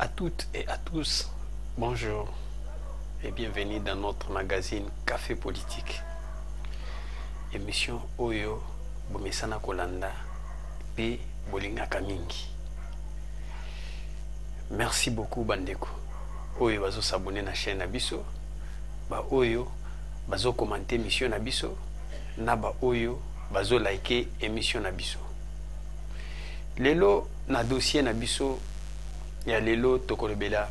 À toutes et à tous, bonjour et bienvenue dans notre magazine Café Politique. Émission Oyo Bomesana Kolanda P Bolinga Kamingi. Merci beaucoup Bandeko. Oyo bazo s'abonner na chaîne Abiso. Ba Oyo bazo commenter émission Abiso. Na ba Oyo bazo liker émission Abiso. Lelo na dossier Nabiso ya lelo tokolobela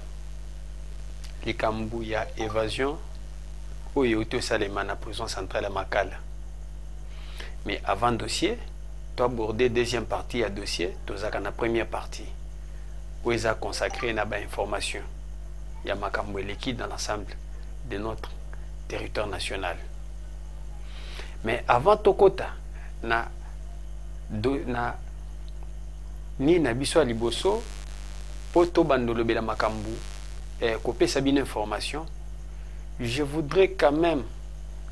likambu ya évasion oyo to salema na prison centrale à Makala. Mais avant dossier, tu aborder deuxième partie à dossier, tu as la première partie où ils ont consacré na ba information ya makambo liquide dans l'ensemble de notre territoire national. Mais avant tokota na ni na biso liboso poto bandolo bela makambu kopé sabine information, je voudrais quand même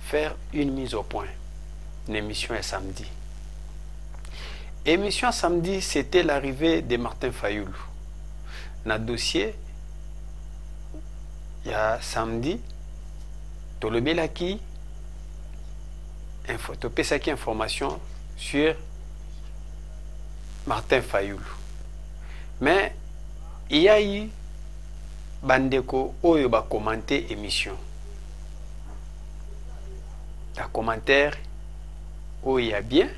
faire une mise au point. Une émission est samedi. Émission samedi, c'était l'arrivée de Martin Fayoulou. Dans le dossier, il y a samedi, tolobelaki topesaki information sur Martin Fayoulou. Mais il y a eu bandeko oyo ba commenter émission. La commentaire oyo ya bien,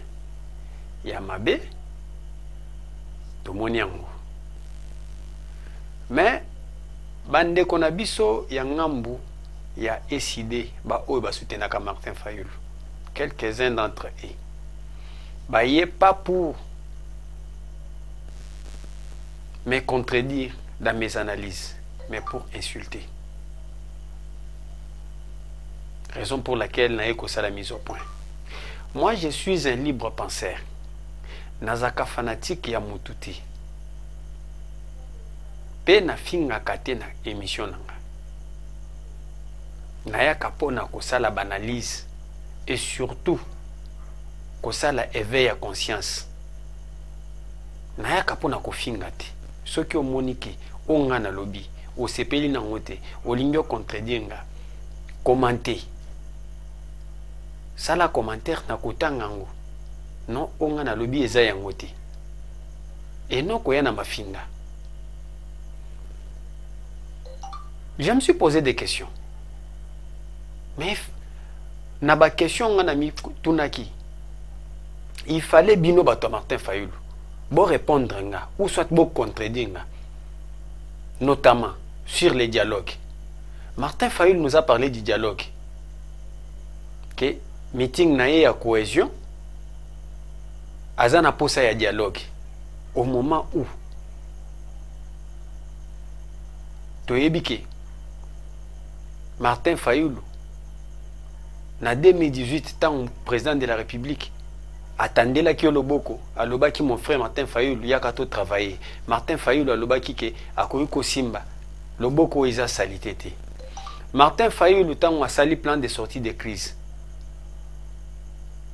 ya mabe, to moniango. Mais bandeko na biso ya ngambu ya SID ba oyo ba soutenaka Martin Fayoulou. Quelques-uns d'entre eux. Ba yé pas pour me contredire dans mes analyses, mais pour insulter. Raison pour laquelle n'a pas la mise au point. Moi, je suis un libre penseur. Nazaka fanatique ya mututi. Pe na finga kate na émission nanga. Naya kapona kosala banalise et surtout kosala éveil à conscience. Naya kapona kofinga te. Ce qui ont moniqué, on a lobby, au sepeli na ngote, au lingio contredinga, commenter. Ça la commentaire na kotangango. Non, on a lobby eza yangote. Et non koya na mafinga. Je me suis posé des questions. Mais na ba question on a mis tunaki. Il fallait bino bato Martin Fayoulou. Bon répondre ou soit bon contredire, notamment sur les dialogues. Martin Fayoulou nous a parlé du dialogue. Que meeting naé à cohésion, azana posa ya dialogue. Au moment où toyebike Martin Fayoulou na 2018 tant président de la République attendez la kio loboko alobaki mon frère Martin Fayoulou yakato travailler. Martin Fayoulou alobaki ke akoyiko simba loboko isa salitete. Martin Fayoulou tant sali plan de sortie de crise.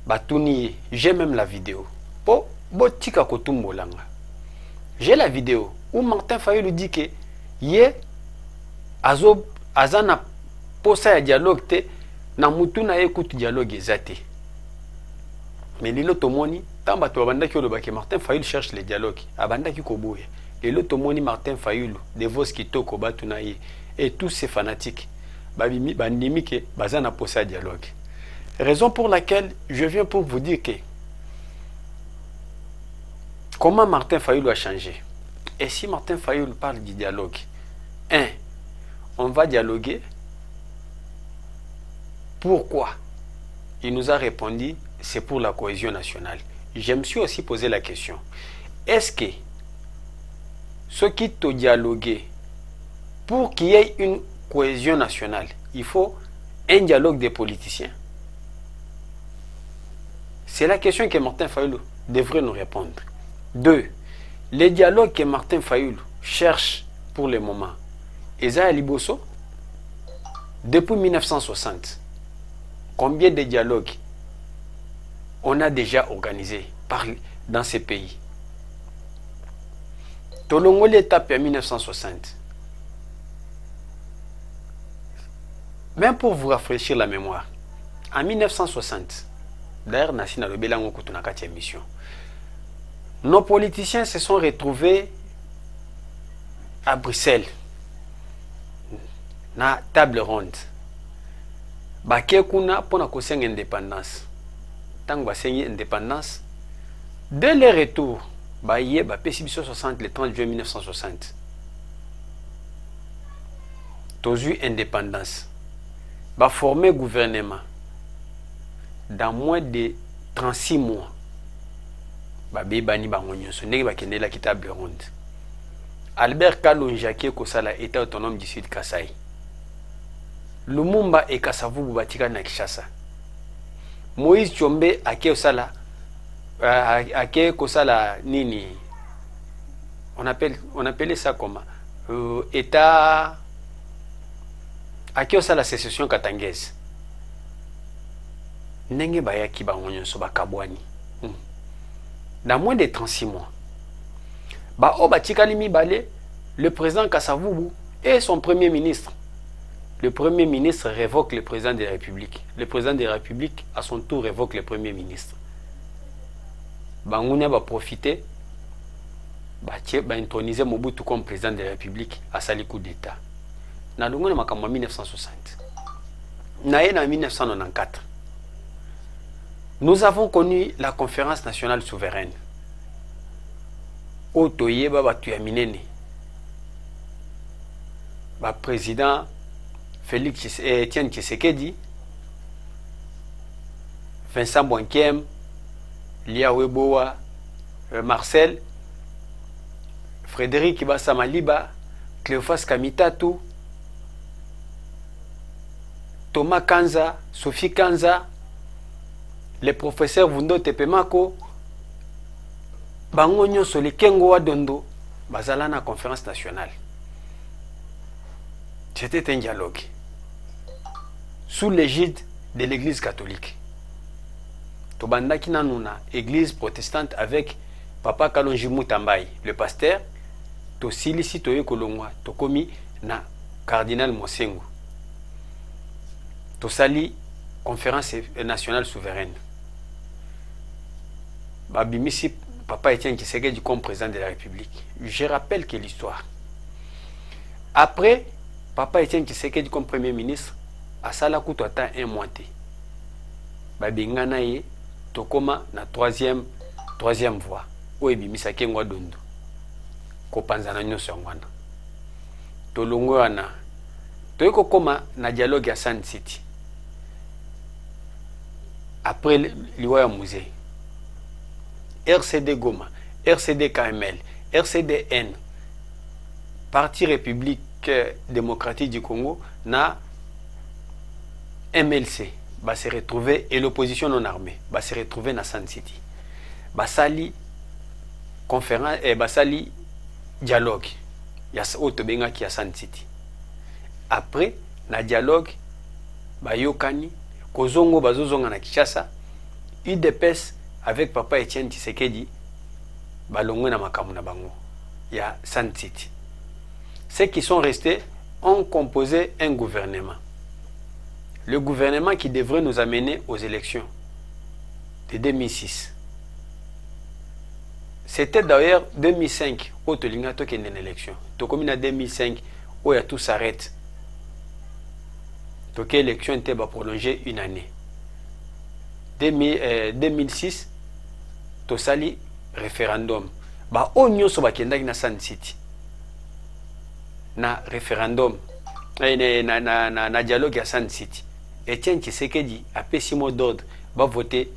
Batuni, j'ai même la vidéo. Po botika kotumbo langa. J'ai la vidéo où Martin Fayoulou dit que ye azana posa ya dialogue te na mutu na écoute dialogue ezate. Mais lilo tomoni tamba to abanda ki olobaki Martin Fayoulou cherche les dialogues abanda ki koboya lilo tomoni Martin Fayoulou de vos kitoko batuna ye et tous ces fanatiques babimi bandimi ke bazana posa dialogue. Raison pour laquelle je viens pour vous dire que comment Martin Fayoulou a changé. Et si Martin Fayoulou parle du dialogue, on va dialoguer. Pourquoi? Il nous a répondu c'est pour la cohésion nationale. Je me suis aussi posé la question. Est-ce que ceux qui te dialoguent, pour qu'il y ait une cohésion nationale, il faut un dialogue des politiciens? C'est la question que Martin Fayoulou devrait nous répondre. 2. Les dialogues que Martin Fayoulou cherche pour le moment. Eza Liboso, depuis 1960, combien de dialogues on a déjà organisé dans ces pays? Tolongo l'étape en 1960. Même pour vous rafraîchir la mémoire, en 1960, d'ailleurs, Nassina Lobelango Kutunakati émission, nos politiciens se sont retrouvés à Bruxelles, na table ronde. Baké kuna pona kosenga indépendance. Tant que indépendance, dès le retour, baye ba PCB 60 le 30 juin 1960. Tozu indépendance. Ba former gouvernement dans moins de 36 mois. Ba bebani bango nyonso ndenge bakende la table ronde. Albert Kalonji qui kosala état autonome du Sud Kasai. Lumumba et Kasavubu batika na Kinshasa. Moïse Tshombe ake osala kosala nini? On appelait ça comment? État ake osala sécession katangaise. Ndenge bayaki bango nyonso bakabwani. Dans moins de 36 mois. Le président Kasavubu et son premier ministre. Le premier ministre révoque le président de la République. Le président de la République, à son tour, révoque le premier ministre. Bangouna va profiter, va introniser Mobutu comme président de la République à sali coup d'État. Dans le 1960. En 1994. Nous avons connu la conférence nationale souveraine. Otoye Baba Tuyaminene. Président Félix Etienne Tshisekedi, Vincent Boinkem, Lia Weboa, Marcel, Frédéric Ibassa Maliba, Cléophas Kamitatu, Thomas Kanza, Sophie Kanza, le professeur Vundo Tepemako, Bango Nyonso le Kengo Wadondo, bazala na conférence nationale. C'était un dialogue sous l'égide de l'église catholique. Tobanda Kinanuna, église protestante avec Papa Kalonji Mutambai, le pasteur, to silisi toye kolongwa, to komi na cardinal Mosengu. To sali conférence nationale souveraine. Babimisi Papa Etienne Tshisekedi comme président de la République. Je rappelle que l'histoire. Après, Papa Etienne Tshisekedi comme premier ministre, à Salakuto attend un mois. Babingana ye, tokoma na troisième voie. Oebi misake ngwa dondo. Kopanzana nyonso ngwana. Tolongo wana. Toyeko koma na dialogue à Sun City. Après liwa musée. RCD Goma, RCD KML, RCDN, Parti République démocratique du Congo, na MLC, va se retrouver, et l'opposition non armée, va se retrouver na Sun City. Basali conférence, basali dialogue, ya otobenga ki ya Sun City. Après, na dialogue, bayokani, kozongo bazozonga na Kinshasa, UDPS avec Papa Etienne Tshisekedi, balongwe na makamu na bango, ya Sun City. Ceux qui sont restés ont composé un gouvernement. Le gouvernement qui devrait nous amener aux élections de 2006. C'était d'ailleurs 2005 où Tolinga token une élection. Tokomina 2005 où tout s'arrête. Donc l'élection était prolongée une année. 2006, tosali référendum. Ba onyo so bakendaki na Sun City. Na référendum. Na dialogue à Sun City. Etienne Tshisekedi a pesi mot d'ordre va voter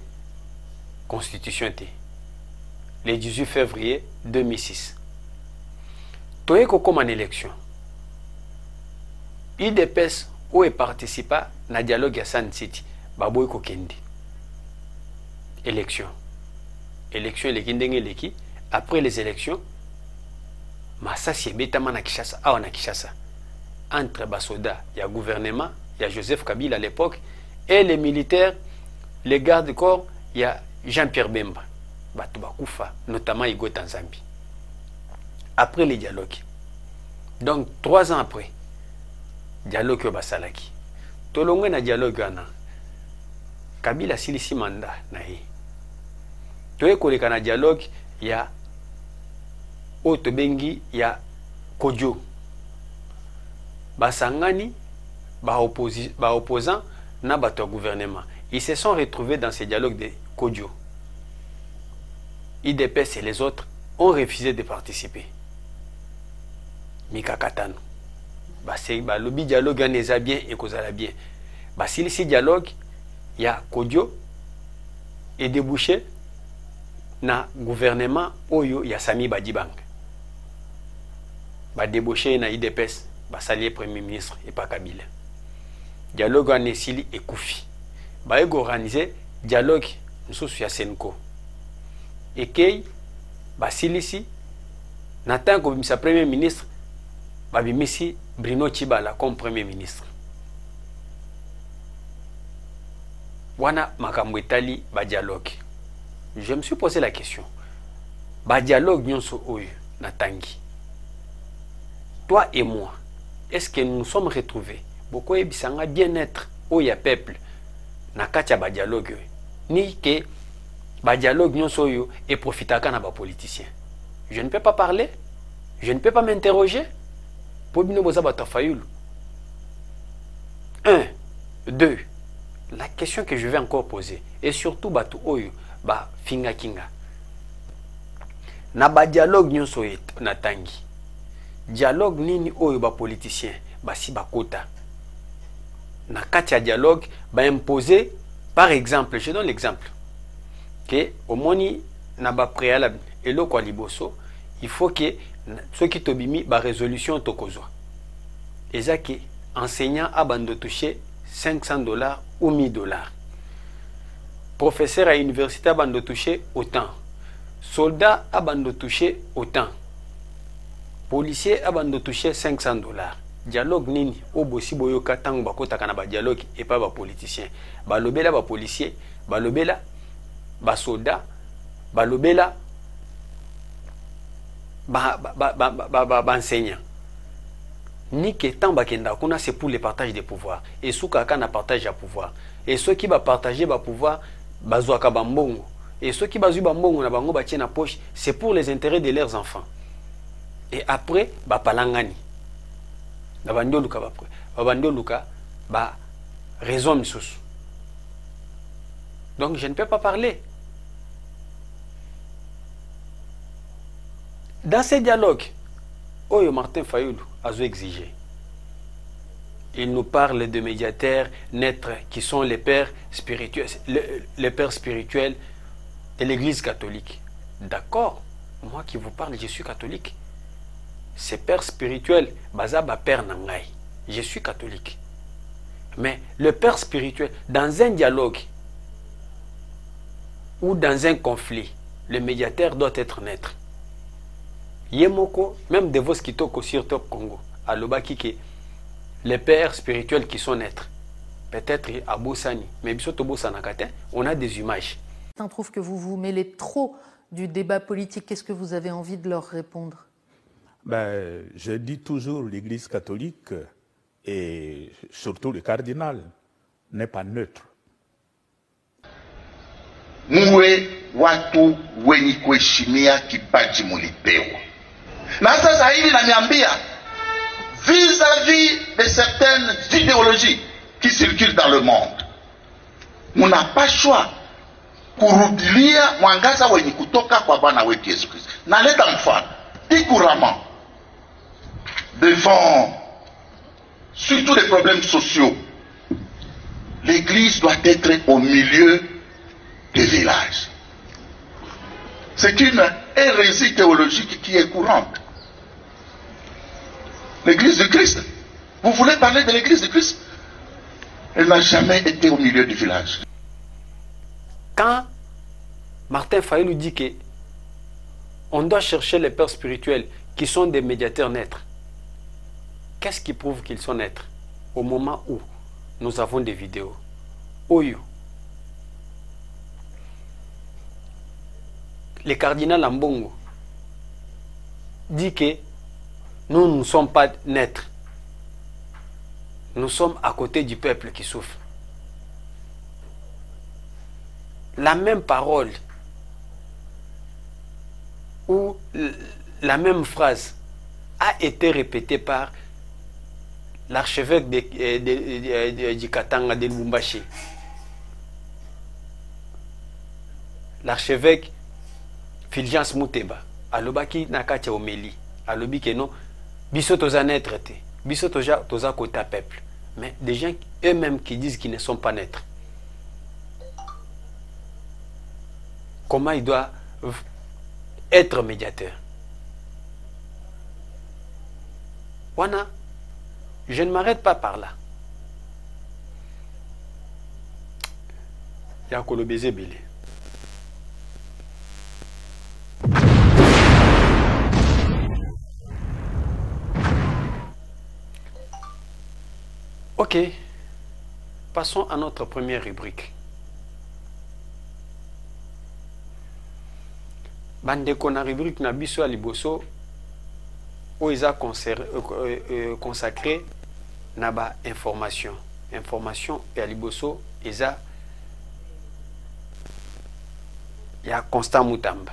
constitution té. Le 18 février 2006. Toyeko comme en élection. IDPS où est participa na dialogue à Sun City. Baboy Kokendi. Élection. Élection leki. Après les élections, Massassi Betama na Kinshasa, awa na Kinshasa. Entre Basoda, il y a gouvernement, il y a Joseph Kabila à l'époque, et les militaires, les gardes-corps, il y a Jean-Pierre Bemba, Batouba Koufa, notamment Igo Tanzambi. après les dialogues. Donc 3 ans après, dialogue au basalaki. Tolongwe na dialogue ana. Kabila silisi manda na ye. Toye koleka na dialogue ya Otobengi ya Kodjo. Basangani, opposants na bato gouvernement. Ils se sont retrouvés dans ces dialogues de Kodjo. IDPS et les autres ont refusé de participer. Mika Katano. Le lobby dialogue n'est bien et causera bien. Si le dialogue, il y a Kodjo et débouché na gouvernement Oyo, il y a Sami Badibang. Débouché na IDPS, salier premier ministre et pas Kabila. Dialogue en Essili et Koufi. Il organisé dialogue sous Senko. Et que Basilisi n'attend comme sa premier ministre Babimisi Bruno Chibala comme premier ministre. Wana makambo etali ba dialogue. Je me suis posé la question. Ba dialogue nyonso oyo natangi. Toi et moi, est-ce que nous nous sommes retrouvés beaucoup ebisanga bien-être oya peuple na katia ba dialogue ni que ba dialogue nyonso oyo et profitaka na ba politiciens. Je ne peux pas parler, je ne peux pas m'interroger. Pour bino boza bata fayulu. 1, 2. La question que je vais encore poser et surtout batu oyo ba finga kinga. Na ba dialogue nyonso na tangi. Dialogue nini oyo ba politicien ba si ba kota. Na katia dialogue ba imposer par exemple, je donne l'exemple que au moni na ba préalable eloko a liboso, il faut que ceux qui tobimi ba résolution tokozwa. Ezaki enseignant a bando toucher $500 ou $1000. Professeur à l'université a bando toucher autant. Soldat a bando toucher autant. Policier a bando toucher $500. Dialogue nini obosi boyoka tango bakota kana ba dialogue et pas ba politicien. Balobela ba policier, balobela ba soldat, balobela enseignant. Ni que tant bakenda kuna c'est pour le partage des pouvoirs. Et sous kaka na partage de pouvoir. Et ceux qui va partager ba pouvoir bazwaka bambongo. Et ceux qui bazui bambongo na bango ba na poche, c'est pour les intérêts de leurs enfants. Et après ba palangani. Na bando luka ba bando luka ba raison misusu. Donc je ne peux pas parler. Dans ces dialogues, Oyo Martin Fayulu a exigé. Il nous parle de médiateurs naîtres qui sont les pères spirituels, les pères spirituels de l'Église catholique. D'accord, moi qui vous parle, je suis catholique. Ces pères spirituels, bazaba père nangai. Je suis catholique. Mais le père spirituel, dans un dialogue ou dans un conflit, le médiateur doit être neutre. Yemoko, même de vos kitoko sur Top Congo, à l'Obaki, les pères spirituels qui sont naîtres, peut-être à Boussani, mais bisoto Boussanakate, on a des images. On trouve que vous vous mêlez trop du débat politique. Qu'est-ce que vous avez envie de leur répondre? Je dis toujours l'Église catholique et surtout le cardinal n'est pas neutre. Muwe watu wenye kuheshimia kipaji mulipewa. Na sasa hivi naniambia vis-à-vis de certaines idéologies qui circulent dans le monde, muna pas choix kurudilia mwangaza wenye kutoka kwa Bwana wetu Yesu Kristo. Naleta mfano couramment devant surtout les problèmes sociaux. L'Église doit être au milieu des villages. C'est une hérésie théologique qui est courante. L'Église de Christ. Vous voulez parler de l'Église de Christ? Elle n'a jamais été au milieu du village. Quand Martin Fayulu dit que on doit chercher les pères spirituels qui sont des médiateurs naîtres, qu'est-ce qui prouve qu'ils sont naîtres? Au moment où nous avons des vidéos. Oyo. Le cardinal Ambongo dit que nous ne sommes pas neutres. Nous sommes à côté du peuple qui souffre. La même parole ou la même phrase a été répétée par l'archevêque du Katanga de Lubumbashi. L'archevêque Fulgence Muteba, alobaki nakacha omeli, alobi que non, biso toza naître te, biso toza kota peuple, mais des gens eux-mêmes qui disent qu'ils ne sont pas naîtres. Comment il doit être médiateur? Wana, je ne m'arrête pas par là. Yakolo beze belé. Ok, passons à notre première rubrique. Bandeko na rubrique na biso aliboso où ils a consacré na ba information et aliboso ils a ya Constant Mutamba.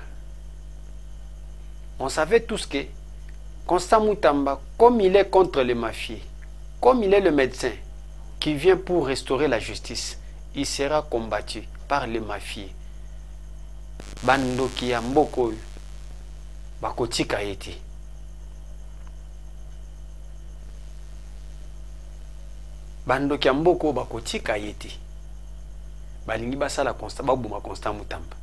On savait tous que Constant Mutamba, comme il est contre les mafieux, comme il est le médecin qui vient pour restaurer la justice, il sera combattu par les mafieux. Bandoki ya mboko bakotika eti. Bandoki ya mboko bakotika eti. Balingi basala Constant babuma Constant Mutamba.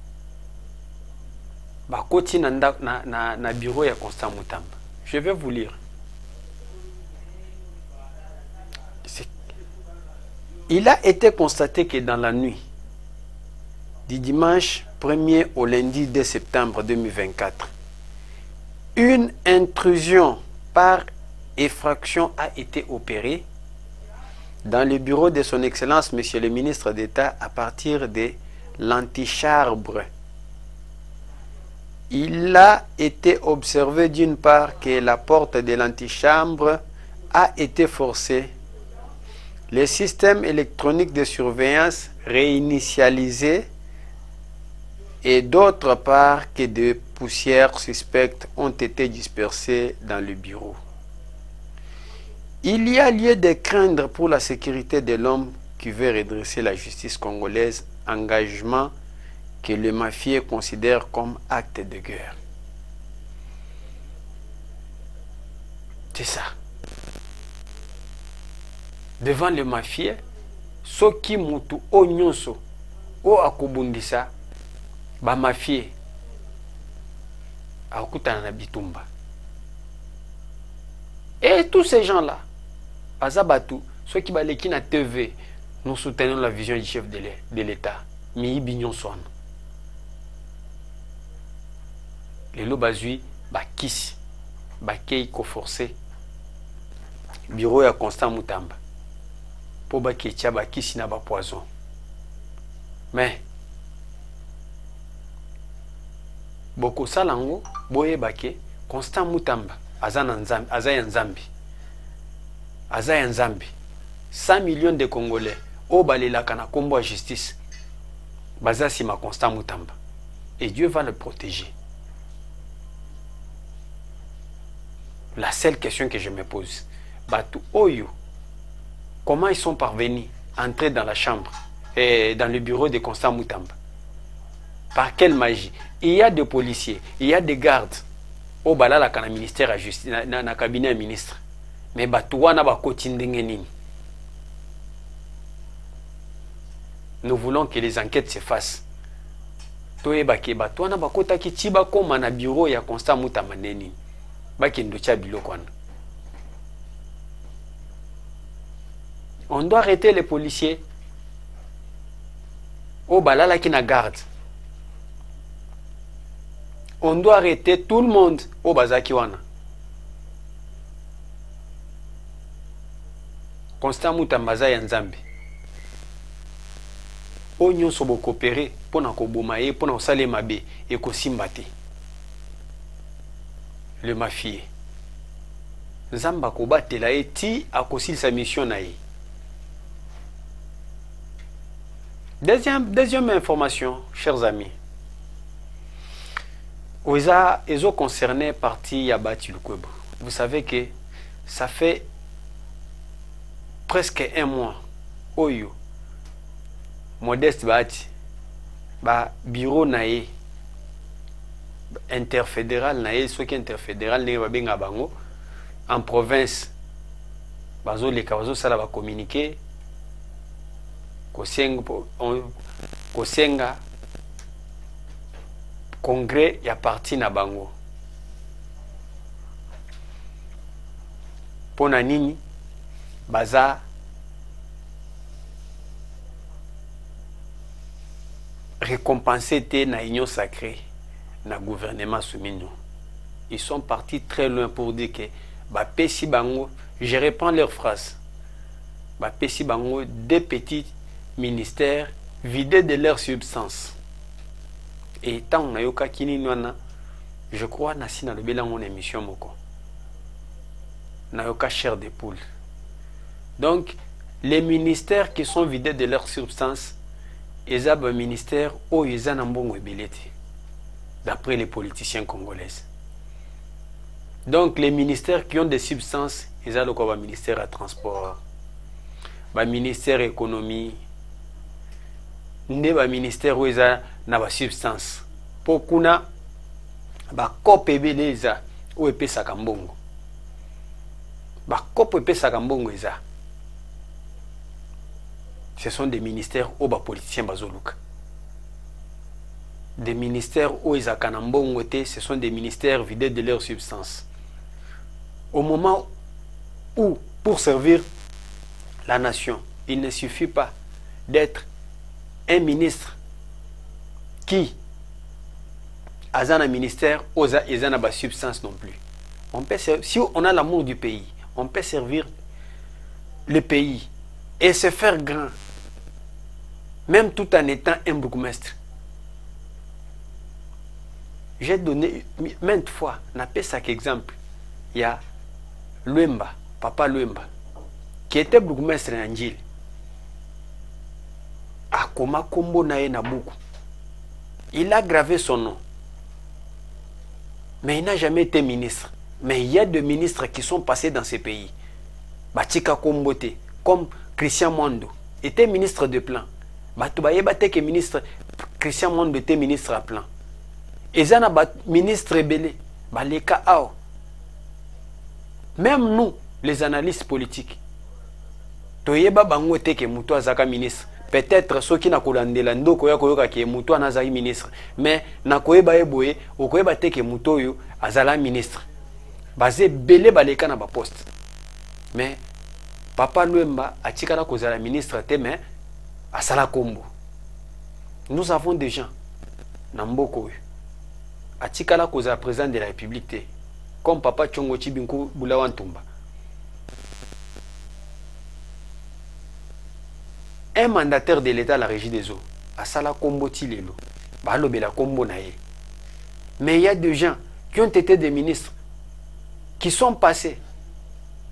Bakoti na bureau ya Constant Mutamba. Je vais vous lire. Il a été constaté que dans la nuit du dimanche 1er au lundi 2 septembre 2024, une intrusion par effraction a été opérée dans le bureau de son Excellence, Monsieur le ministre d'État, à partir de l'antichambre. Il a été observé d'une part que la porte de l'antichambre a été forcée, les systèmes électroniques de surveillance réinitialisés et d'autre part que des poussières suspectes ont été dispersées dans le bureau. Il y a lieu de craindre pour la sécurité de l'homme qui veut redresser la justice congolaise, engagement que les mafieux considèrent comme acte de guerre. C'est ça. Devant les mafieux, soki mutu o nyonso o akobundisa ba mafieux akutana na bitumba. Et tous ces gens-là, Azabatu, ceux qui baleki na TV, nous soutenons la vision du chef de l'État, Mi Bignon Swan. Les lobazui, bakisi, bakei ko forcé, bureau ya Constant Mutamba. Pour baketia bakisi na ba poison. Mais, boko salango, boye bake, Constant Mutamba, Azayan Nzambi. Azayan Nzambi. 100 millions de Congolais, au balelaka na kombo justice. Bazasi ma Constant Mutamba. Et Dieu va le protéger. La seule question que je me pose, Batu Oyo, comment ils sont parvenus à entrer dans la chambre et dans le bureau de Constant Mutamba? Par quelle magie? Il y a des policiers, il y a des gardes au balala kana ministère à justice, na cabinet ministre. Mais Batu wana ba kotindenge nini? Nous voulons que les enquêtes se fassent. Toyebake Batu wana ba kotaki tiba koma na bureau ya Constant Mutamba neni. On doit arrêter les policiers au balala qui na garde. On doit arrêter tout le monde au bazakiwana. Constant Mutamba ya Nzambi. Onyo sobo coopérer pour na koboma ye pour na osale mabe et ko simbate. le mafieux. Nzamba kobatela eti akosil sa mission na ye. Deuxième information, chers amis. Ils ont concerné partie Yabati Lukwebo. Vous savez que ça fait presque un mois. Oyo. Modeste Bati. Ba bureau nae. Interfédéral nae. Ce qui est interfédéral nae babenga bango. En province. Bazo les kawazo sala va communiquer. Kosenga congrès ya parti na bango pona nini baza récompensé te na union sacrée na gouvernement soumino. Ils sont partis très loin pour dire que ba pesi bango, je reprends leur phrase, ba pesi bango deux petits ministères vidés de leur substance. Et tant na yoka kini nwana, je crois nasi na lobela mon émission moko. Na yoka chair de poule. Donc les ministères qui sont vidés de leur substance, ils ont un ministère où ils ont un bon ébélité, d'après les politiciens congolais. Donc les ministères qui ont des substances, ils ont le ministère à transport, le ministère économie, le ministère où ils ont des substances. Pour qu'on a ba cop ebeleza ou epesa kambongo. Ba cop epesa kambongo eza. Ce sont des ministères où les politiciens bazoluka. Des ministères où ils ont ce sont des ministères vidés de leur substance. Au moment où, pour servir la nation, il ne suffit pas d'être un ministre qui a un ministère où ils ont une substance non plus. On peut, si on a l'amour du pays, on peut servir le pays et se faire grand. Même tout en étant un bourgmestre. J'ai donné maintes fois, n'a pas ça qu'exemple. Il y a Luemba, Papa Luemba, qui était bourgmestre en Gilles. Akoma Kombo Nae Nabuku. Il a gravé son nom. Mais il n'a jamais été ministre. Mais il y a des ministres qui sont passés dans ces pays. Batika Kombote, comme Christian Mondo, était ministre de plan. Que ministre Christian Mondo était ministre à plan. Et ça n'a ministre belé. Même nous, les analystes politiques, toyeba bango te ke muto azaka ministre. Peut-être ceux qui na kolandela ndoko ya koyoka ke muto anazaki ministre. Mais na koyeba eboye, okoyeba te ke muto yo azala ministre. Basé belé baleka na ba poste. Mais Papa Luemba atikala kozala ministre te mais Asala Kombo. Nous avons des gens, Namboko, Atikala Koza, président de la République, comme Papa Tchongo Chibinku Boulawantumba. Un mandataire de l'État à la régie des eaux, Asala Kombo Tilelo, Balobela Kombo Naye. Mais il y a des gens qui ont été des ministres, qui sont passés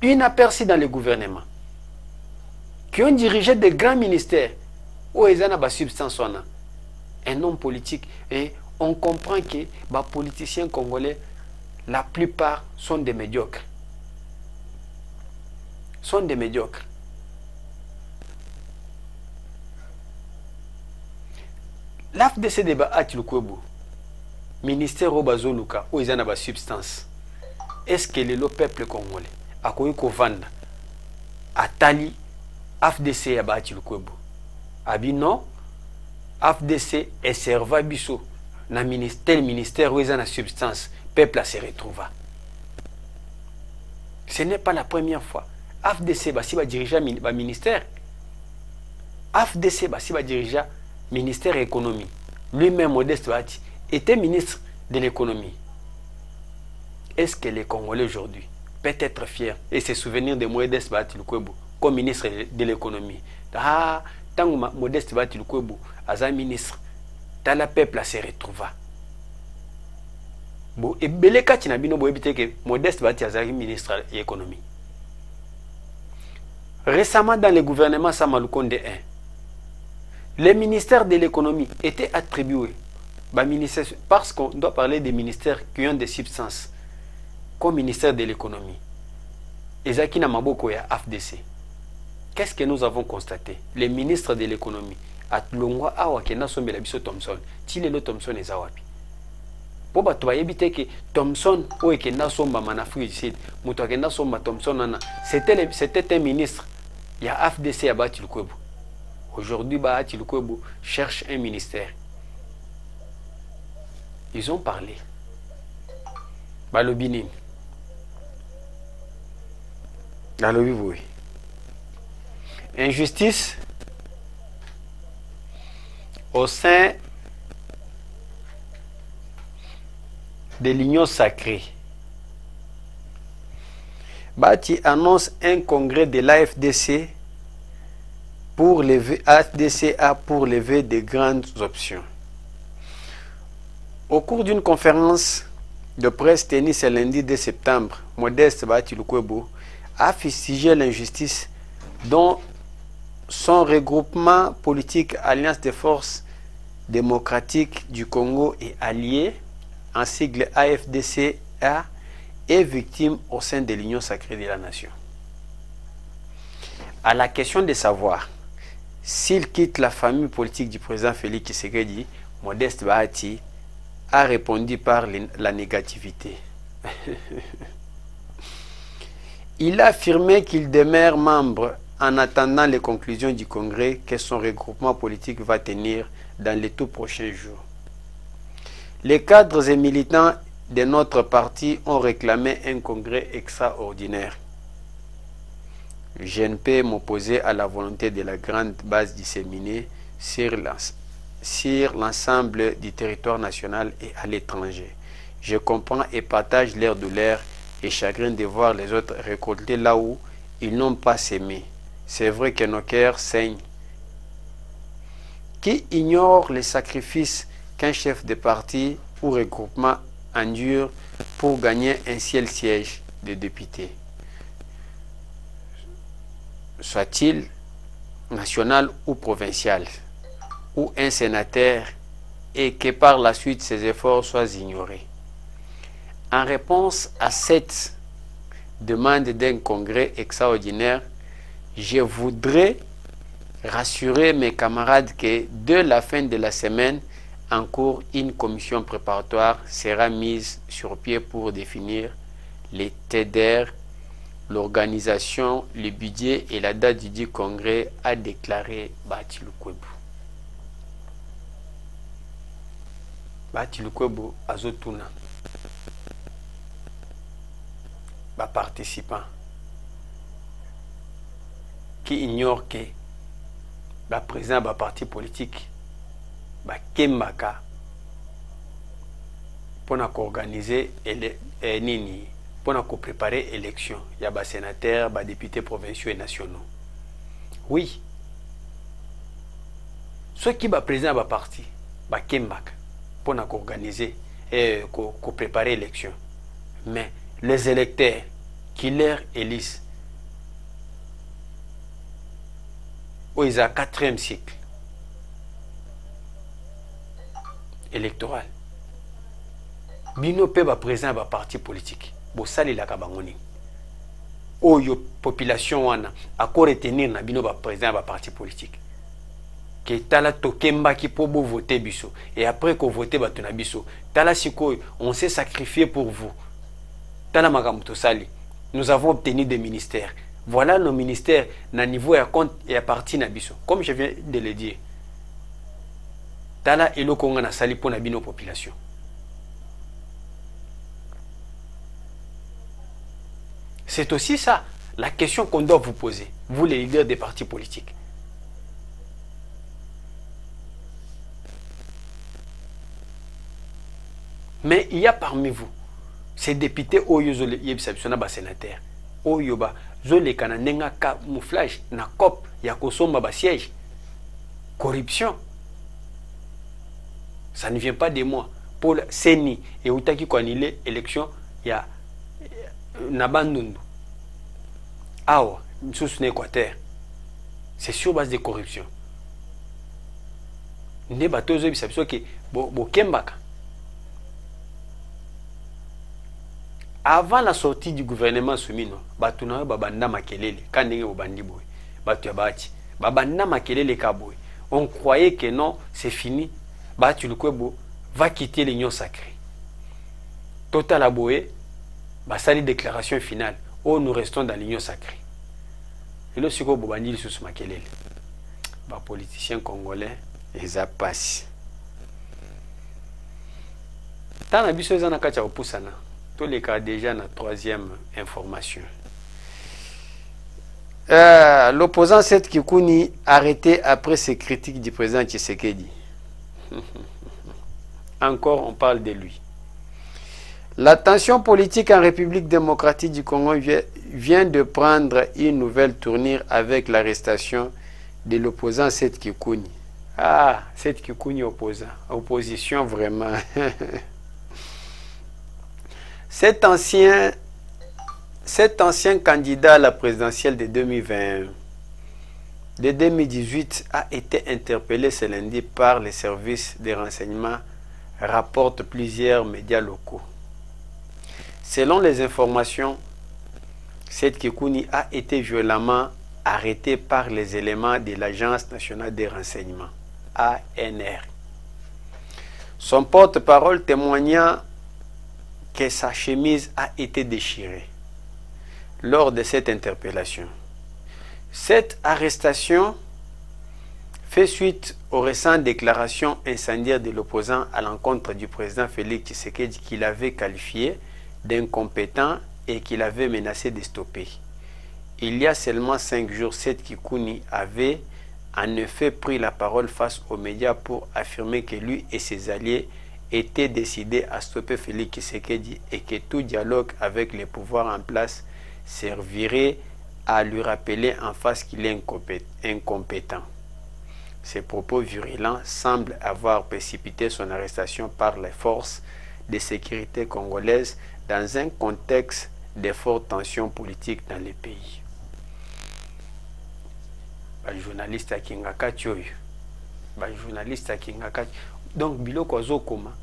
inaperçus dans le gouvernement, qui ont dirigé des grands ministères. Où ils ont une substance, un homme politique. Et on comprend que les politiciens congolais, la plupart sont des médiocres. Sont des médiocres. L'AFDC débat à Tilukwebu, ministère au Bazoluka, où ils ont une substance. Est-ce que le peuple congolais a connu qu'on vende à Tali, AFDC à Tilukwebu? Abi non, AFDC est serva biso na ministère où ils ont la substance, peuple se retrouva. Ce n'est pas la première fois. AFDC basi ba diriger ba ministère. AFDC basi ba diriger ministère économie. Lui-même Modeste Bati était ministre de l'économie. Est-ce que les Congolais aujourd'hui peuvent être fiers et se souvenir de Modeste Bati Lukwebo comme ministre de l'économie? Ah, tant que Modeste Bati Lukwebo, as un ministre, tant le peuple se retrouva. Bon, et beleka tinabino bo ebite que Modeste Bahati azali ministre de l'économie. Récemment dans le gouvernement Samalukonde 1, les ministères de l'économie étaient attribués parce qu'on doit parler des ministères qui ont des substances comme ministère de l'économie. Ezakina Maboko ya AFDC. Qu'est-ce que nous avons constaté? Les ministres de l'économie à Longwa awa kena sombe la biso Thomson, Tilelo Thomson ezawapi. Po bato ba yebite que Thomson o ekena somba manafri ici, muto akena somba Thomson nana, c'était un ministre. Il y a AFDC à Bahati Lukwebo. Aujourd'hui, Bahati Lukwebo cherche un ministère. Ils ont parlé. Balobinin. Oui. Injustice au sein de l'Union sacrée. Bahati annonce un congrès de l'AFDC pour lever de grandes options. Au cours d'une conférence de presse tenue ce lundi 2 septembre, Modeste Bahati Lukwebo a fustigé l'injustice dont son regroupement politique Alliance des forces démocratiques du Congo et alliés, en sigle AFDC-A, est victime au sein de l'Union sacrée de la nation. À la question de savoir s'il quitte la famille politique du président Félix Tshisekedi, Modeste Bahati a répondu par la négativité. Il a affirmé qu'il demeure membre en attendant les conclusions du congrès que son regroupement politique va tenir dans les tout prochains jours. Les cadres et militants de notre parti ont réclamé un congrès extraordinaire. Je ne peux m'opposer à la volonté de la grande base disséminée sur l'ensemble du territoire national et à l'étranger. Je comprends et partage leur douleur et chagrin de voir les autres récolter là où ils n'ont pas sémé. C'est vrai que nos cœurs saignent. Qui ignore les sacrifices qu'un chef de parti ou regroupement endure pour gagner un seul siège de député, soit-il national ou provincial, ou un sénateur, et que par la suite ses efforts soient ignorés. En réponse à cette demande d'un congrès extraordinaire, je voudrais rassurer mes camarades que dès la fin de la semaine en cours, une commission préparatoire sera mise sur pied pour définir les TEDER, l'organisation, le budget et la date du dit congrès, a déclaré Bahati Lukwebo. Bahati Lukwebo azotuna ba participants qui ignorent que le président de parti politique kembaka pour organiser nini pour préparer l'élection. Il y a des sénateurs, des députés provinciaux et nationaux. Oui. Ceux qui sont président de parti kembaka pour organiser et préparer l'élection. Mais les électeurs qui leur élisent, où ils ont 4e cycle électoral, bino pe ba président ba parti politique bo sali la kabangoni oyo population wana ako retenir na bino ba président ba parti politique que tala tokemba ki po bo voter biso et après qu'on voter ba tuna biso tala sikoyo on s'est sacrifié pour vous tala makamto sali nous avons obtenu des ministères. Voilà nos ministères na niveau ya compte et à parti na biso. Comme je viens de le dire. Tala elo konga na sali pona bino population. C'est aussi ça la question qu'on doit vous poser, vous les leaders des partis politiques. Mais il y a parmi vous ces députés oyo yebisabisona ba sénateur oyo ba zole kana nenga camouflage na cop ya kosomba ba siège corruption. Ça ne vient pas de moi. pour Seni et Outaki Kwanile élection ya Nabandundu. Awa, sous Équateur. C'est sur base de corruption. Ne batozo bisabso ke bo kembaka. Avant la sortie du gouvernement Soumino, batuna babanda makelele kanenge bobandi boy. Batu ya bati. Babanda makelele kaboy. On croyait que non, c'est fini. Batu le kwebo va quitter l'union sacrée. Total aboé, basali déclaration finale. Oh, nous restons dans l'union sacrée. Et là, c'est quoi bobandi sous makelele. Ba politiciens congolais, ils a passé. Tant la biso zana kacha opusana. Tous les cas déjà la troisième information. L'opposant Seth Kikuni arrêté après ses critiques du président Tshisekedi. Encore on parle de lui. La tension politique en République démocratique du Congo vient de prendre une nouvelle tournure avec l'arrestation de l'opposant Seth Kikuni. Ah, Seth Kikuni opposant. Opposition vraiment. Cet ancien candidat à la présidentielle de 2018 a été interpellé ce lundi par les services de renseignement, rapportent plusieurs médias locaux. Selon les informations, Seth Kikuni a été violemment arrêté par les éléments de l'Agence nationale des renseignements, ANR. Son porte-parole témoignant que sa chemise a été déchirée lors de cette interpellation. Cette arrestation fait suite aux récentes déclarations incendiaires de l'opposant à l'encontre du président Félix Tshisekedi qu'il avait qualifié d'incompétent et qu'il avait menacé de stopper. Il y a seulement 5 jours, Seth Kikuni avait en effet pris la parole face aux médias pour affirmer que lui et ses alliés était décidé à stopper Félix Tshisekedi et que tout dialogue avec les pouvoirs en place servirait à lui rappeler en face qu'il est incompétent. Ces propos virulents semblent avoir précipité son arrestation par les forces de sécurité congolaises dans un contexte de fortes tensions politiques dans le pays. Les journalistes à Kingakati, donc biloko azokoma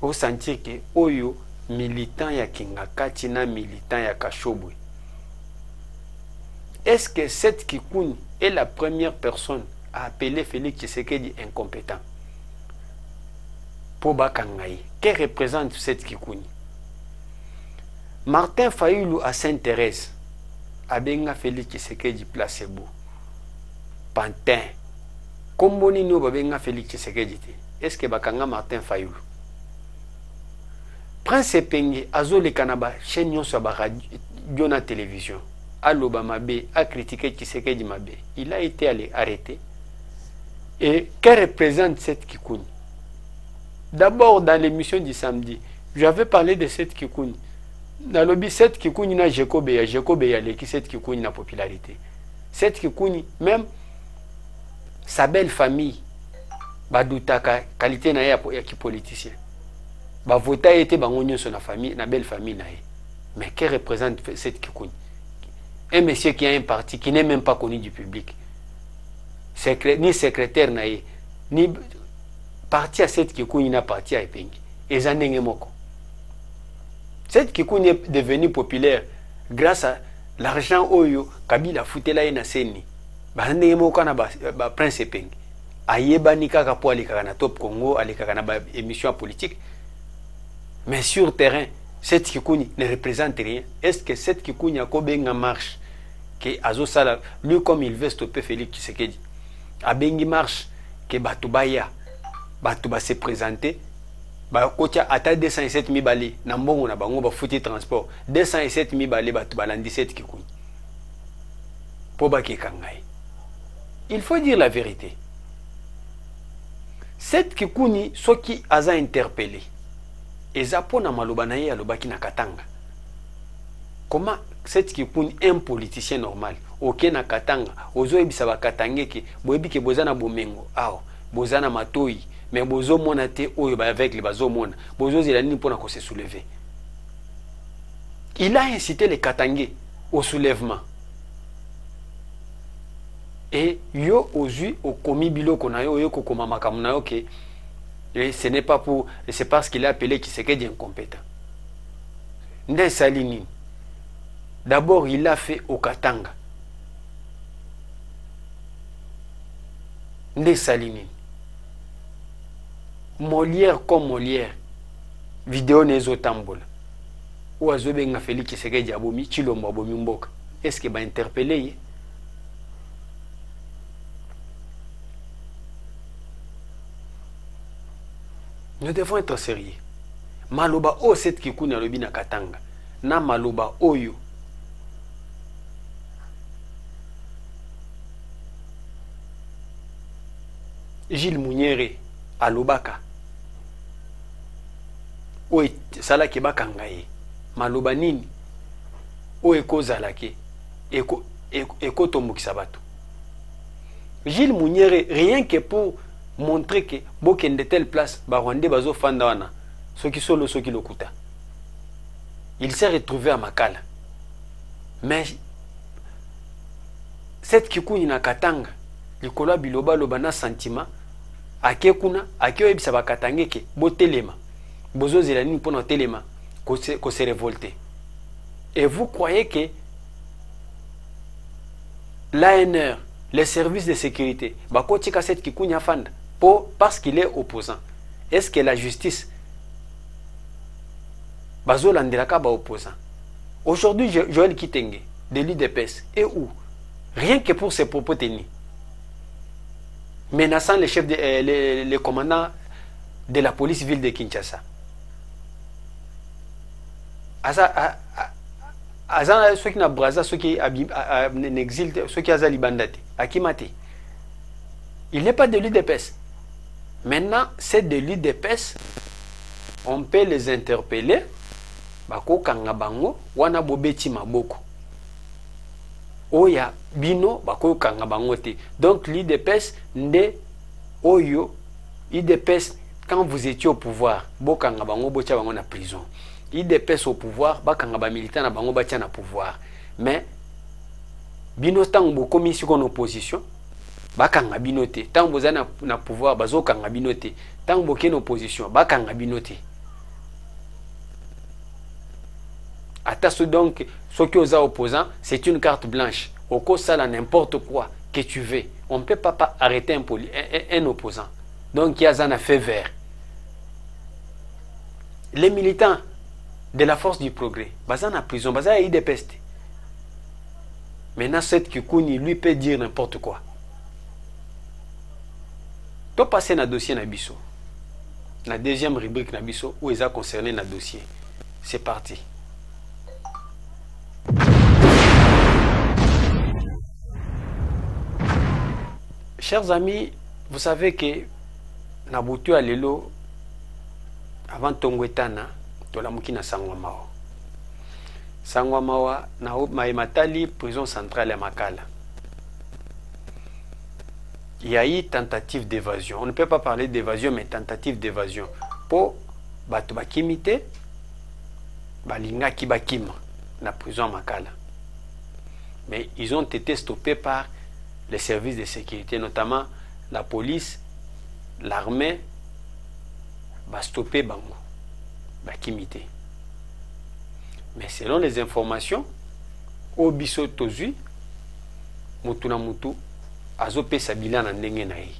au sentir que oyo militant ya Kingakati na militant ya Kashobwe. Est-ce que Seth Kikuni est la première personne à appeler Félix Tshisekedi incompétent? Pour Bakangaï, que représente Seth Kikuni? Martin Fayulu à Sainte-Thérèse abenga Félix Tshisekedi placebo. Pantin Komboni no babenga Félix Tshisekedi. Est-ce que bakanga Martin Fayulu? Prince Penge azole kanaba chaîne nyonso ba radio na télévision. Aloba mabe a critiqué Tshisekedi mabe. Il a été arrêté. Et que représente Seth Kikuni? D'abord dans l'émission du samedi, j'avais parlé de Seth Kikuni. Dans le Seth Kikuni na Jekobeya leki Seth Kikuni na popularité. Seth Kikuni même sa belle famille badutaka qualité na ya politicien. Ba vota était bangonyo sur la famille, na belle famille na ye. Mais que représente Seth Kikuni? Un monsieur qui a un parti qui n'est même pas connu du public. Ni secrétaire na ye, ni parti à Seth Kikuni na parti à Epengi. Ezanenge moko. Seth Kikuni est devenu populaire grâce à l'argent oyo Kabila futela ye na seni. Bazandenge moko na ba Prince Epengi. Ayebani kaka po alikaka na Top Congo, alikaka na ba émission politique. Mais sur terrain, Seth Kikuni ne représente rien. Est-ce que Seth Kikuni a kobenga marche que azosala lui comme il veut stopper Félix Tshisekedi? A bengi marche que Batubaya Batuba se présenter. Ba kocha ata 207 mibale na mbongo na bango ba futi transport 207 mibale Batuba landi Seth Kikuni. Po ba kekangai. Il faut dire la vérité. Seth Kikuni soki aza interpellé. Ezapo na maloba na ye alobaki na Katanga. Comment Seth Kikuni un politicien normal oké na Katanga ozo ebisa ba Katangé ke boyebi ke bozana bomengo aw bozana matoi mais bozo mona te oyo ba avec les bazo mona bozo zelani pour se soulever. Il a incité les Katangais au soulèvement. Et yo ozu au komi biloko na yo ko koma makamu na yo ke et ce n'est pas pour c'est parce qu'il a appelé Tshisekedi incompétent. Nde salini. D'abord il l'a fait au Katanga. Nde salini. Molière comme Molière. Vidéo nezo tambola. Ou azobe nga Félix Tshisekedi abomi Chilombo abomi mboka. Est-ce que ba interpeller? Nous devons être sérieux. Maloba o set kikuni alobi na Katanga. Na maloba oyo. Gilles Mouniere alobaka. O sala ke bakanga ye. Maloba nini? O eko zalake. Eko tombokisa bato. Gilles Mouniere, rien que pour montrer que boken de telle place Barwande bazo fandawana soki solo soki lokuta. Il s'est retrouvé à Makala. Mais cette kikuni na Katanga likola biloba loba na sentiment akekuna akeo ebisa bakatangeke botelema bozo zelani pona telema ko se révolter. Et vous croyez que l'ANR, les services de sécurité bakotika cette kikuni afanda parce qu'il est opposant? Est-ce que la justice bazo landelaka ba opposant? Aujourd'hui, Joël Kitenge, de l'UDPS, et où? Rien que pour ses propos tenus, menaçant les chefs, les commandants de la police ville de Kinshasa. Aza ceux qui na braza, ceux qui n'exilent, ceux qui azali bandate, akimate. Il n'est pas de l'UDPS. Maintenant, c'est de l'UDPS. On peut les interpeller. Bako kangabango wana bobeti maboko. Oya bino bako kangabango te. Donc l'UDPS nde oyo UDPS quand vous étiez au pouvoir, bokangabango botia bango na prison. UDPS au pouvoir, bakangaba militant na bango batia na pouvoir. Mais bino tango bokomi siko en opposition, bakanga bino te. Tango boza na pouvoir bazo kanga bino te. Tango boke na opposition, bakanga bino te. Attention donc, ceux qui sont opposants, c'est une carte blanche. Au cas ça, n'importe quoi que tu veux. On ne peut pas arrêter un opposant. Donc, il y a un fait vert. Les militants de la force du progrès, bazan en prison, bazan a eu des pestes. Maintenant, cette Kikouni, lui, peut dire n'importe quoi. Tu passer dans le dossier Nabiso. La deuxième rubrique Nabiso, où ils ont concerné le dossier. C'est parti. Chers amis, vous savez que Nabutu Alelo, avant Tongwetana, Tolamuki na Sangwamawa. Sangwamawa, na Maïmatali, prison centrale à Makala. Il y a eu tentative d'évasion. On ne peut pas parler d'évasion, mais tentative d'évasion. Pour Batubakimite, Balinga Kibakima, la prison à Makala. Mais ils ont été stoppés par les services de sécurité, notamment la police, l'armée, va stopper Bango, va kimiter. Mais selon les informations, Obiso Tozui, Mutuna Mutu, Azope Sabila Nandengenaï.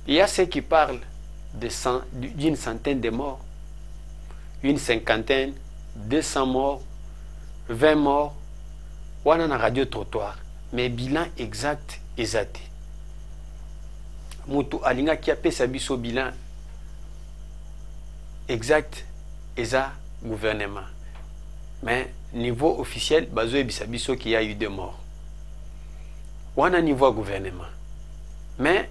Il y a ceux qui parlent d'une centaine de morts, une cinquantaine, 200 morts, 20 morts, ou on a radio trottoir. Mais bilan exact exact. Mutu alinga qui a fait sa biso bilan exact eza gouvernement. Mais niveau officiel, bazo ebisa biso qu'il y a eu 2 morts. Ou on a niveau gouvernement. Mais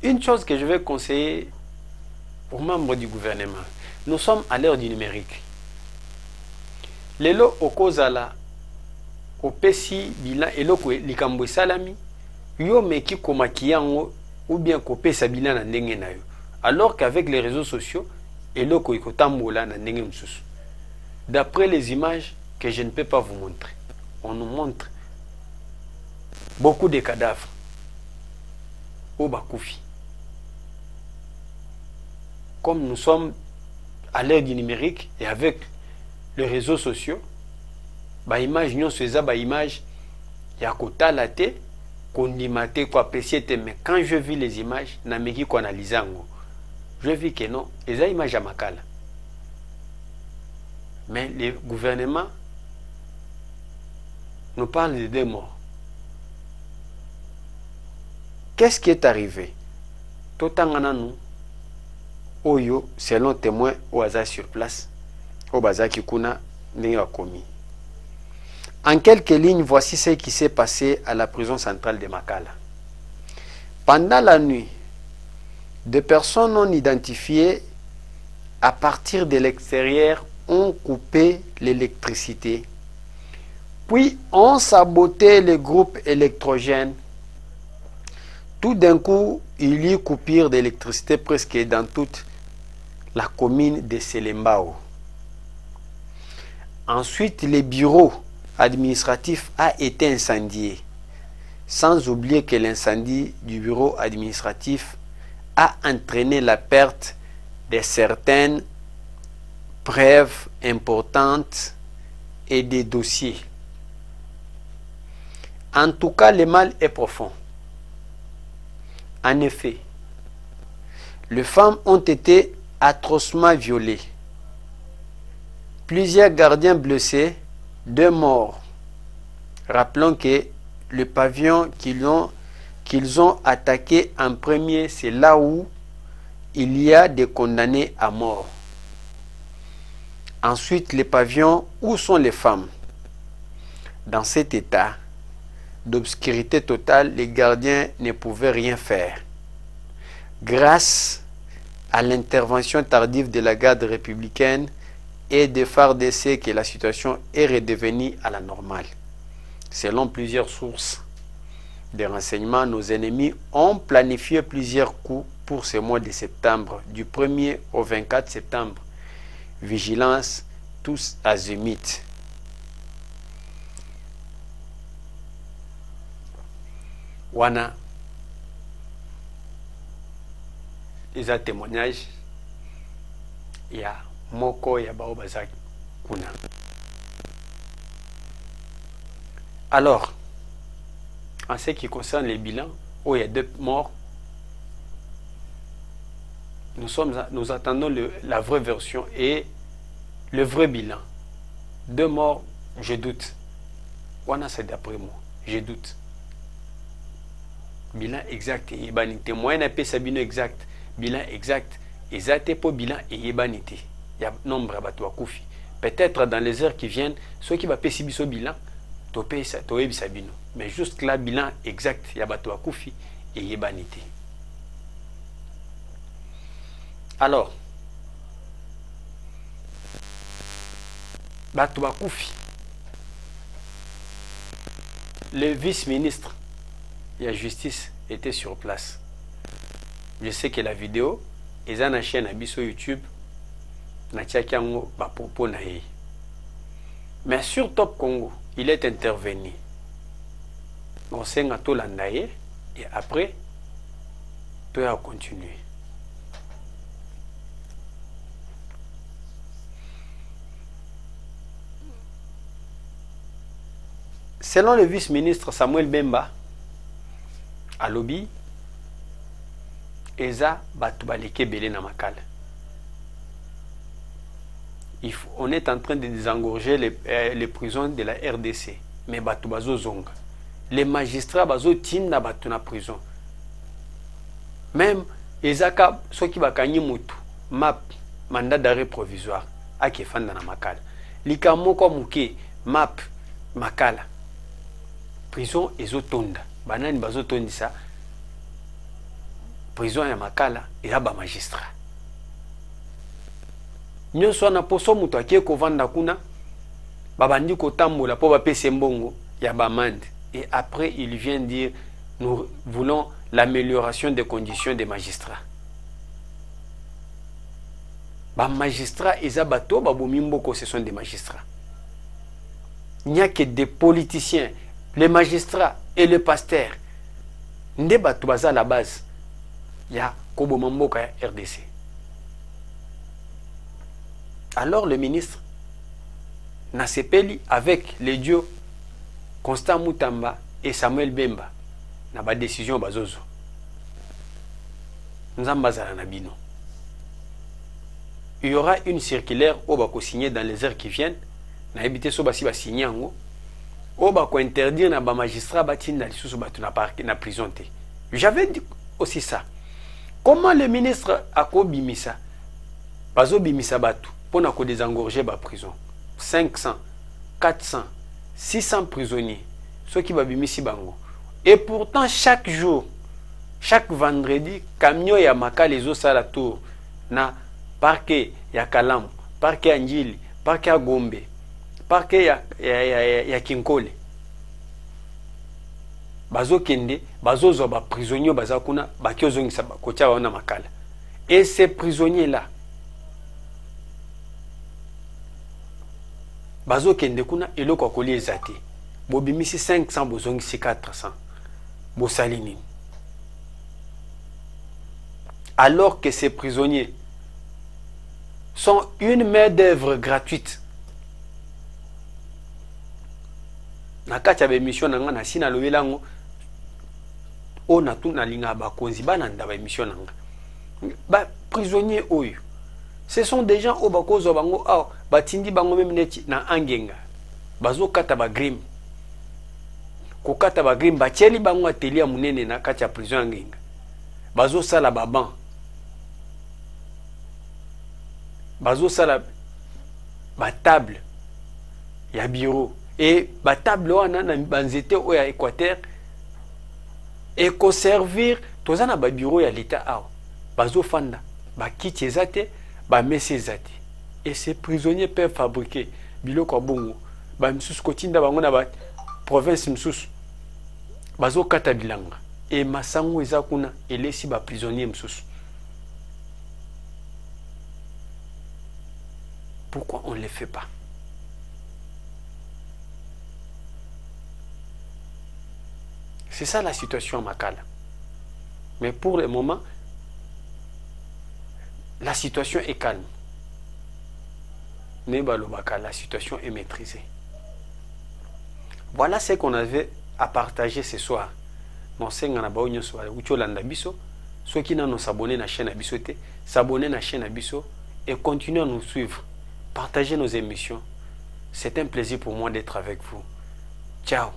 une chose que je vais conseiller aux membres du gouvernement, nous sommes à l'ère du numérique. Lelo okozala opesi bilan eloko likambo salami yo meki komaki yango ou bien kopesa bilan na ndenge na yo Alors qu'avec les réseaux sociaux, d'après les images que je ne peux pas vous montrer, on nous montre beaucoup de cadavres au Bakoufi. Comme nous sommes à l'ère du numérique et avec les réseaux sociaux, bah image nous faisons bah image ya kota la té kondimate ko apprécier mais quand je vis les images na meki ko analyser ngo je vis que non les images à makala mais les gouvernements nous parlent de 2 morts. Qu'est-ce qui est arrivé? Totangana nous Oyo, selon témoin au hasard sur place, au bazar Kikuna n'a commis. En quelques lignes, voici ce qui s'est passé à la prison centrale de Makala. Pendant la nuit, des personnes non identifiées à partir de l'extérieur ont coupé l'électricité. Puis ont saboté les groupes électrogènes. Tout d'un coup, il y eut coupure d'électricité presque dans toute la commune de Selembao. Ensuite, le bureau administratif a été incendié. Sans oublier que l'incendie du bureau administratif a entraîné la perte de certaines preuves importantes et des dossiers. En tout cas, le mal est profond. En effet, les femmes ont été atrocement violées. Plusieurs gardiens blessés, 2 morts. Rappelons que le pavillon qu'ils ont attaqué en premier, c'est là où il y a des condamnés à mort. Ensuite, les pavillons, où sont les femmes? Dans cet état d'obscurité totale, les gardiens ne pouvaient rien faire. Grâce à l'intervention tardive de la garde républicaine et des FARDC que la situation est redevenue à la normale. Selon plusieurs sources de renseignements, nos ennemis ont planifié plusieurs coups pour ce mois de septembre, du 1er au 24 septembre. Vigilance tous azimuts. Wana eza témoignage ya moko ya bao bazaki kuna. Alors, en ce qui concerne les bilans, où il y a 2 morts, nous attendons la vraie version et le vrai bilan. 2 morts, je doute. Wana c'est d'après moi, je doute. Bilan exact et yebanité. Moi, n'a pas sabino exact. Bilan exact. Exact pour bilan et yebanité. Il y a nombre à battre koufi. Peut-être dans les heures qui viennent, ceux qui va payer ce bilan, tu payes ça, tu payes sabino. Mais juste là, bilan exact, il y a battu koufi et yebanité. Alors, battu koufi. Le vice-ministre et la justice était sur place. Je sais que la vidéo est dans la chaîne sur YouTube. Mais sur Top Congo, il est intervenu. On s'est et après, peut continuer. Selon le vice-ministre Samuel Bemba, à lobby, Eza Batubaleke Belé na Makala. On est en train de désengorger les prisons de la RDC. Mais Batubazo Zonga. Les magistrats Bazo Tim na Batu na prison. Même Ezaka Soki Bakanyi Mutu, MAP, mandat d'arrêt provisoire, Ake Fanda na Makala. Likamoko Muke, MAP, Makala. Prison Ezotonda. Banani Bazo Tondisa. Prison ya Makala et ba magistrat. Nyonso na poso mutu akie kovanda kuna babandi kotambola po bapese mbongo ya bamande et après il vient dire nous voulons l'amélioration des conditions des magistrats. Ba magistrats eza bato ba bomimboko, ce sont des magistrats. Il n'y a que des politiciens, les magistrats et les pasteurs. Nde bato baza à la base. Il y a Kobo Mamboka RDC. Alors le ministre Nasepeli avec les dieux Constant Moutamba et Samuel Bemba na ba décision bazozo. Nzambazala na bino. Il y aura une circulaire au bako signer dans les heures qui viennent. Na éviter so basi ba signer ngo. Au bako interdire na ba magistrat batina lisusu batu na parquet na prison te. J'avais dit aussi ça. Comment le ministre a kobimisa bazo bimisa batu pour na ko désengorger ba prison 500, 400, 600 prisonniers ceux qui va bimisi bango. Et pourtant chaque jour, chaque vendredi, camion ya maka les os à la tour na parquet ya Kalam, parquet ya Njili, parquet ya Gombe, parquet ya Kinkole. Bazo kende, bazo zo ba prisonniers baza kuna ba kyozongisa ba kocha wana makala. Et ces prisonniers là bazo kende kuna eloko akoli ezate. Bobimisi 500 bozongisi 400. Bosalini. Alors que ces prisonniers sont une main-d'œuvre gratuite. Nakati ya mission nanga na sina loyelango o na tuna linga ba konzi bana ndaba mission nanga. Ba prisonniers oyo. Ce sont des gens au bakozo bango batindi bango même neti na angenga. Bazo kata ba grim. Ko kata ba grim bacheli bango atelier munene na kati ya prison angenga. Bazo sala baban. Bazo sala ba table ya bureau et ba table wana na banzete o ya Équateur et ko servir tozana ba bureau ya l'état a. Bazo fanda ba kiti ezate ba messe ezate. Et ces prisonniers peuvent fabriquer biloko bongo ba msusu kotinda bango na ba province msusu bazo kata bilanga et masango eza kuna elesi ba prisonniers msusu. Pourquoi on ne le fait pas? C'est ça la situation à Makala. Mais pour le moment, la situation est calme. La situation est maîtrisée. Voilà ce qu'on avait à partager ce soir. Ceux qui n'ont s'abonné à la chaîne Abisote, s'abonner à la chaîne Abiso et continuer à nous suivre. Partagez nos émissions. C'est un plaisir pour moi d'être avec vous. Ciao.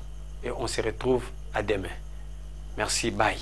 Et on se retrouve à demain. Merci. Bye.